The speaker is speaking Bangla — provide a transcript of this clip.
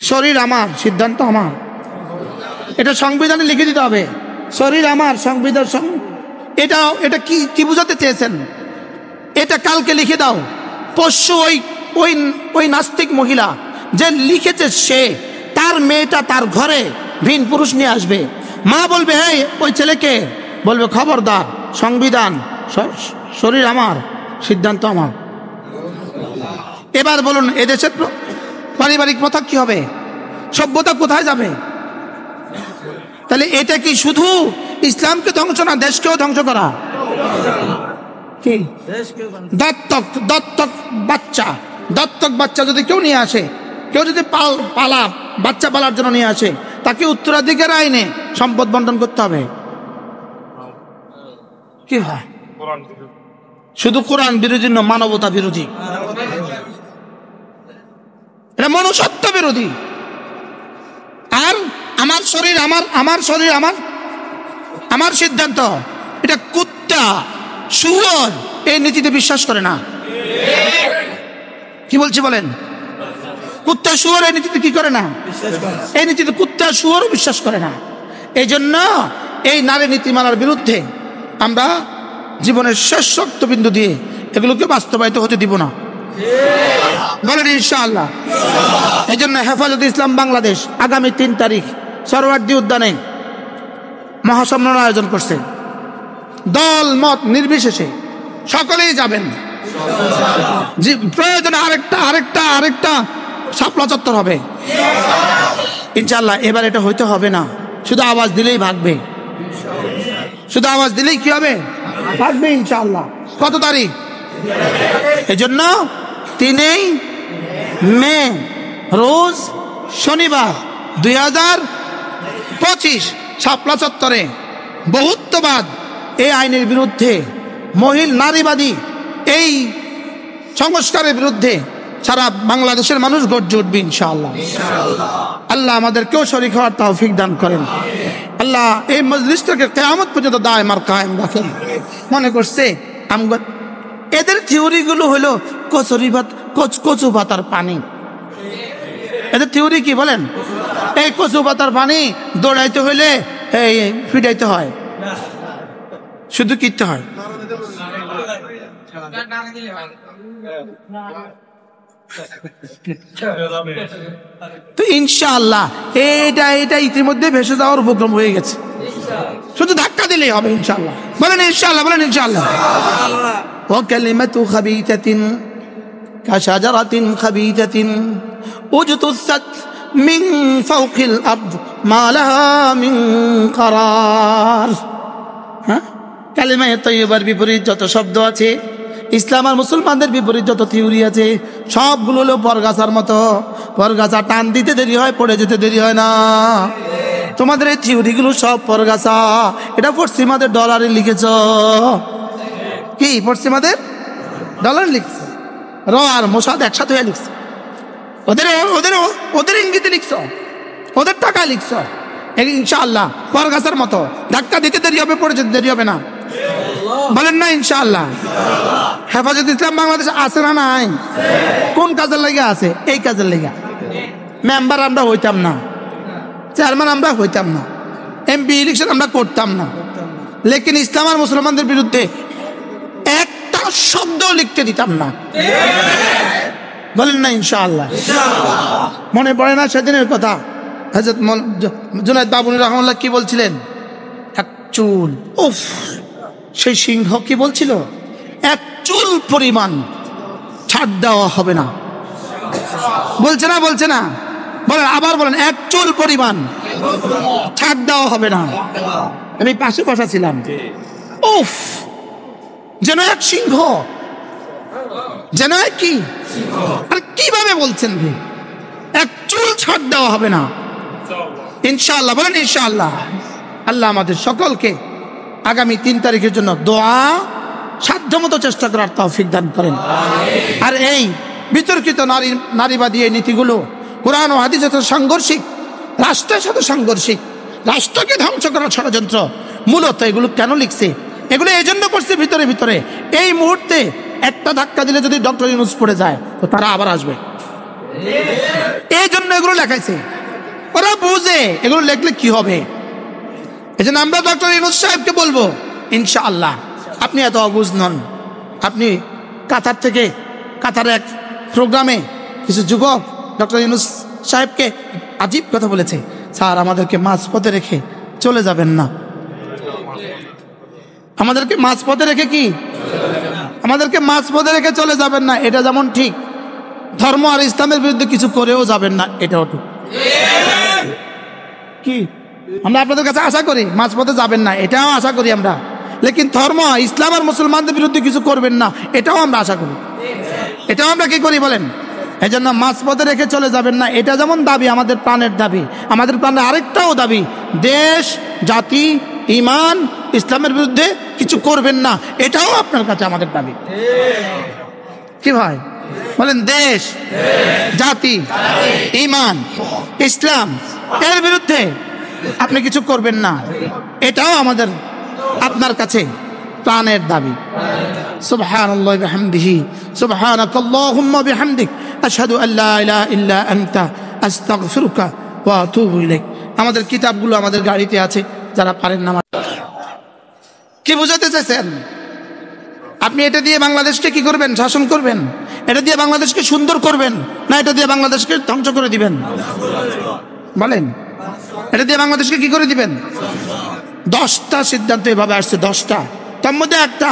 শরীর আমার, সিদ্ধান্ত আমার। এটা সংবিধানে লিখে দিতে হবে, শরীর আমার, সংবিধান। এটা কি বুঝাতে চেয়েছেন? এটা কালকে লিখে দাও। পরশু ওই নাস্তিক মহিলা যে লিখেছে, সে তার মেয়েটা তার ঘরে ভিন পুরুষ নিয়ে আসবে, মা বলবে হ্যাঁ ওই ছেলেকে বলবে খবরদার, সংবিধান, শরীর আমার, সিদ্ধান্ত আমার। এবার বলুন এদেশের পারিবারিক প্রথা কি হবে? সভ্যতা কোথায় যাবে? তাহলে এটা কি শুধু ইসলামকে ধ্বংস না, দেশকেও ধ্বংস করা? কি দত্তক বাচ্চা যদি কেউ নিয়ে আসে, কেউ যদি বাচ্চা পালার জন্য নিয়ে আসে, তাকে উত্তরাধিকার আইনে সম্পদ বন্টন করতে হবে। কি হয়? শুধু কোরআন বিরোধী নয়, মানবতা বিরোধী, এটা মনুষ্যত্ব বিরোধী। আর আমার শরীর আমার সিদ্ধান্ত, এটা কুত্তা শুয়োর এই নীতিতে বিশ্বাস করে না। কি বলছি বলেন? কুত্তা শুয়োর এই নীতিতে কি করে না? এই নীতিতে কুত্তা শুয়োরও বিশ্বাস করে না। এই জন্য এই নারী নীতিমালার বিরুদ্ধে আমরা জীবনের শেষ শক্তবিন্দু দিয়ে এগুলোকে বাস্তবায়িত হতে দিব না, বলেন ইনশাআল্লাহ। এই জন্য হেফাজতে ইসলাম বাংলাদেশ আগামী 3 তারিখ সরওয়ার্দী উদ্যানে মহাসম্মেলন আয়োজন করছে। দল মত নির্বিশেষে সকলেই যাবেন। প্রয়োজনে আরেকটা শাপলা চত্বর হবে ইনশাআল্লাহ। এবার এটা হইতে হবে না, শুধু আওয়াজ দিলেই ভাগবে, শুধু আওয়াজ দিলেই কি হবে? ভাগবে ইনশাআল্লাহ। কত তারিখ? এজন্য 3 মে রোজ শনিবার 2025 শাপলা চত্বরে বহুত্ববাদ এই আইনের বিরুদ্ধে, নারীবাদী এই সংস্কারের বিরুদ্ধে সারা বাংলাদেশের মানুষ গর্জে উঠবে ইনশাআল্লাহ। আল্লাহ আমাদেরকেও শরীক হওয়ার তৌফিক দান করেন। আল্লাহ এই মজলিসটাকে কিয়ামত পর্যন্ত দায়ম আর কায়েম রাখেন। মনে করছে এদের থিওরিগুলো হলো কচু পাতার পানি। এদের থিওরি কি বলেন? এই কচু পাতার পানি দৌড়াইতে হইলে এই ফিটাইতে হয়, শুধু কিনতে হয়। তো ইনশাআল্লাহ এটা ইতিমধ্যে ভেসে যাওয়ার উপক্রম হয়ে গেছে, শুধু ধাক্কা দিলেই হবে ইনশাআল্লাহ। বলেন ইনশাআল্লাহ, বলেন ইনশাআল্লাহ। ওয়া কালিমাতু খাবীতাতিন কাশাজারাতিন খাবীতাতিন উজতুসাত মিন ফাওকিল আরদ মা লাহা মিন করার। হ্যাঁ, কালিমায়ে তাইয়্যিবার বিপরীত যত শব্দ আছে, ইসলাম আর মুসলমানদের বিপরীত যত থিওরি আছে, সবগুলো হলো পরগাছার মতো। পরগাছা টান দিতে দেরি হয়, পড়ে যেতে দেরি হয় না। তোমাদের এই থিওরিগুলো সব পরগাছা। এটা পশ্চিমাদের ডলারে লিখেছ। কি পশ্চিমাদের ডলারে লিখছ? র আর মোসাদ একসাথে হয়ে লিখছ। ওদের ইঙ্গিতে লিখছ, ওদের টাকা লিখছ। ইনশাআল্লাহ পরগাছার মতো, ধাক্কা দিতে দেরি হবে, পড়ে যেতে দেরি হবে না। বলেন না ইনশাআল্লাহ। হেফাজতে ইসলাম বাংলাদেশ আছে না নাই? কোন কাজের লেগে আছে? এই কাজের লেগে। মেম্বার আমরা হইতাম না, চেয়ারম্যান আমরা হইতাম না, এমপি ইলেকশন আমরা করতাম না, লেকিন ইসলাম আর মুসলমানদের বিরুদ্ধে একটা শব্দ লিখতে দিতাম না। বলেন না ইনশাআল্লাহ। মনে পড়ে না সেদিনের কথা? হযরত জুনায়েদ বাবুনী রাহমাতুল্লাহ কি বলছিলেন? এক চুল, উফ, সেই সিংহ কি বলছিল? এক চুল পরিমাণ ছাড় দেওয়া হবে না। বলছে না? বলছে না? বলেন, আবার বলেন, এক চুল পরিমাণ ছাড় দেওয়া হবে না। আমি পাশে বসা ছিলাম। উফ, যেন এক সিংহ, যেন এক কি, আর কিভাবে বলছেন? এক চুল ছাড় দেওয়া হবে না ইনশাআল্লাহ। বলেন ইনশাআল্লাহ। আল্লাহ আমাদের সকলকে আগামী 3 তারিখের জন্য দোয়া সাধ্যমতো চেষ্টা করার তৌফিক দান করেন। আর এই বিতর্কিত নারীবাদী এই নীতিগুলো কোরআন ও হাদিসের সাথে সাংঘর্ষিক, রাষ্ট্রের সাথে সাংঘর্ষিক, রাষ্ট্রকে ধ্বংস করার ষড়যন্ত্র। মূলত এগুলো কেন লিখছে? এগুলো এই জন্য করছে ভিতরে ভিতরে, এই মুহূর্তে একটা ধাক্কা দিলে যদি ডক্টর ইউনূস পড়ে যায় তো তারা আবার আসবে। এই জন্য এগুলো লেখাইছে, ওরা বুঝে এগুলো লেখলে কি হবে। এই জন্য আমরা ডক্টর ইউনূস সাহেবকে বলবো, ইনশাআল্লাহ আপনি এত অবুঝ নন। আপনি কাতারে এক প্রোগ্রামে কিছু যুবক ডক্টর ইউনূস সাহেবকে আজীব কথা বলেছে, স্যার আমাদেরকে মাঝপথে রেখে চলে যাবেন না, আমাদেরকে মাঝপথে রেখে কি আমাদেরকে মাঝপথে রেখে চলে যাবেন না। এটা যেমন ঠিক, ধর্ম আর ইসলামের বিরুদ্ধে কিছু করেও যাবেন না, এটাও ঠিক। কি আমরা আপনাদের কাছে আশা করি মাঝপথে যাবেন না, এটাও আশা করি আমরা। লেকিন ধর্ম ইসলাম আর মুসলমানদের বিরুদ্ধে কিছু করবেন না, এটাও আমরা আশা করি। এটাও আমরা কি করি বলেন? এই জন্য মাঝপথে রেখে চলে যাবেন না, এটা যেমন দাবি, আমাদের প্রাণের দাবি, আমাদের প্রাণের আরেকটাও দাবি, দেশ জাতি ইমান ইসলামের বিরুদ্ধে কিছু করবেন না, এটাও আপনার কাছে আমাদের দাবি। কি ভাই বলেন? দেশ জাতি ইমান ইসলাম এর বিরুদ্ধে আপনি কিছু করবেন না, এটাও আমাদের আপনার কাছে প্রাণের দাবি। সুবহানাল্লাহি ওয়া বিহামদিহি সুবহানাকাল্লাহুম্মা বিহামদিক আশহাদু আল্লা ইলাহা ইল্লা আনতা আস্তাগফিরুকা ওয়া আতুবু ইলাইক। আমাদের কিতাবগুলো আমাদের গাড়িতে আছে, যারা পারেন না। কি বোঝাতে চাইছেন আপনি? এটা দিয়ে বাংলাদেশকে কি করবেন? শাসন করবেন? এটা দিয়ে বাংলাদেশকে সুন্দর করবেন, না এটা দিয়ে বাংলাদেশকে ধ্বংস করে দিবেন? বলেন, এটা দিয়ে বাংলাদেশকে কি করে দিবেন? 10টা সিদ্ধান্ত এভাবে আসছে, 10টা, তার মধ্যে একটা